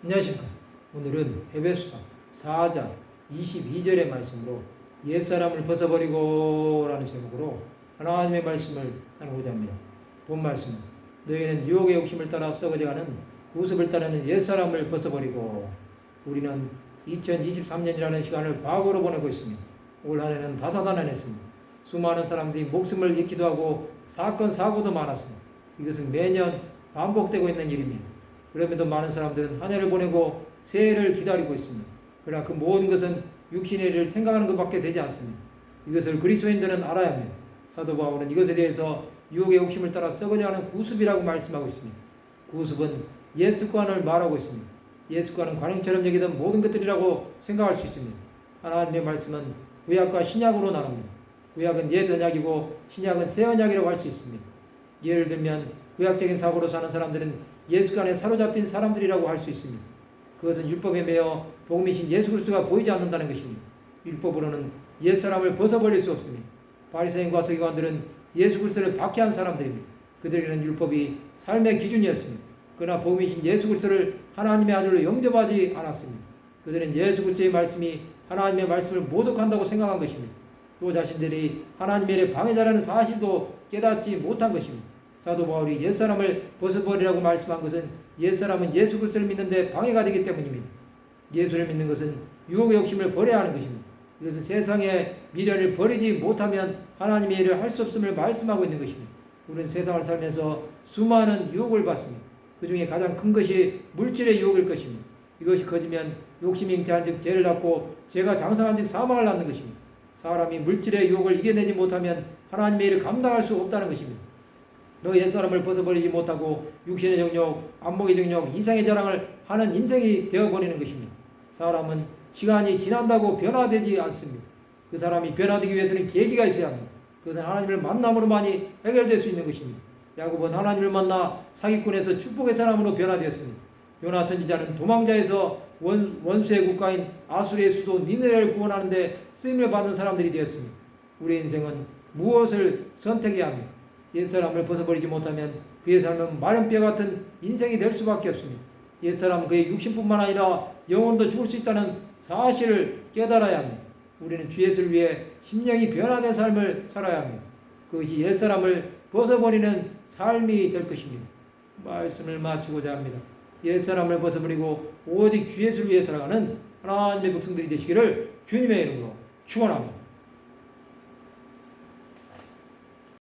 안녕하십니까. 오늘은 에베소서 4장 22절의 말씀으로 옛사람을 벗어버리고 라는 제목으로 하나님의 말씀을 나누고자 합니다. 본 말씀은 너희는 유혹의 욕심을 따라 썩어져가는 구습을 따르는 옛사람을 벗어버리고. 우리는 2023년이라는 시간을 과거로 보내고 있습니다. 올 한해는 다사다난했습니다. 수많은 사람들이 목숨을 잃기도 하고 사건 사고도 많았습니다. 이것은 매년 반복되고 있는 일입니다. 그럼에도 많은 사람들은 한 해를 보내고 새해를 기다리고 있습니다. 그러나 그 모든 것은 육신의 일을 생각하는 것밖에 되지 않습니다. 이것을 그리스도인들은 알아야 합니다. 사도 바울은 이것에 대해서 유혹의 욕심을 따라 썩어져가는 구습이라고 말씀하고 있습니다. 구습은 옛 습관을 말하고 있습니다. 옛 습관은 관행처럼 여기던 모든 것들이라고 생각할 수 있습니다. 하나님의 말씀은 구약과 신약으로 나눕니다. 구약은 옛 언약이고 신약은 새 언약이라고 할 수 있습니다. 예를 들면 구약적인 사고로 사는 사람들은 옛 습관에 사로잡힌 사람들이라고 할 수 있습니다. 그것은 율법에 매여 복음이신 예수 그리스도가 보이지 않는다는 것입니다. 율법으로는 옛 사람을 벗어버릴 수 없습니다. 바리새인과 서기관들은 예수 그리스도를 박해한 사람들입니다. 그들에게는 율법이 삶의 기준이었습니다. 그러나 복음이신 예수 그리스도를 하나님의 아들로 영접하지 않았습니다. 그들은 예수 그리스도의 말씀이 하나님의 말씀을 모독한다고 생각한 것입니다. 또 자신들이 하나님의 일의 방해자라는 사실도 깨닫지 못한 것입니다. 사도 바울이 옛사람을 벗어버리라고 말씀한 것은 옛사람은 예수 그리스도를 믿는데 방해가 되기 때문입니다. 예수를 믿는 것은 유혹의 욕심을 버려야 하는 것입니다. 이것은 세상의 미련을 버리지 못하면 하나님의 일을 할 수 없음을 말씀하고 있는 것입니다. 우리는 세상을 살면서 수많은 유혹을 받습니다. 그 중에 가장 큰 것이 물질의 유혹일 것입니다. 이것이 커지면 욕심이 잉태한 즉 죄를 낳고 죄가 장성한 즉 사망을 낳는 것입니다. 사람이 물질의 유혹을 이겨내지 못하면 하나님의 일을 감당할 수 없다는 것입니다. 너 옛사람을 벗어버리지 못하고 육신의 정욕, 안목의 정욕, 이상의 자랑을 하는 인생이 되어버리는 것입니다. 사람은 시간이 지난다고 변화되지 않습니다. 그 사람이 변화되기 위해서는 계기가 있어야 합니다. 그것은 하나님을 만남으로만이 해결될 수 있는 것입니다. 야곱은 하나님을 만나 사기꾼에서 축복의 사람으로 변화되었습니다. 요나 선지자는 도망자에서 원수의 국가인 아수르의 수도 니느웨를 구원하는 데 쓰임을 받는 사람들이 되었습니다. 우리의 인생은 무엇을 선택해야 합니까? 옛사람을 벗어버리지 못하면 그의 삶은 마른 뼈 같은 인생이 될 수밖에 없습니다. 옛사람은 그의 육신뿐만 아니라 영혼도 죽을 수 있다는 사실을 깨달아야 합니다. 우리는 주 예수를 위해 심령이 변화된 삶을 살아야 합니다. 그것이 옛사람을 벗어버리는 삶이 될 것입니다. 말씀을 마치고자 합니다. 옛사람을 벗어버리고 오직 주 예수를 위해 살아가는 하나님의 백성들이 되시기를 주님의 이름으로 축원합니다.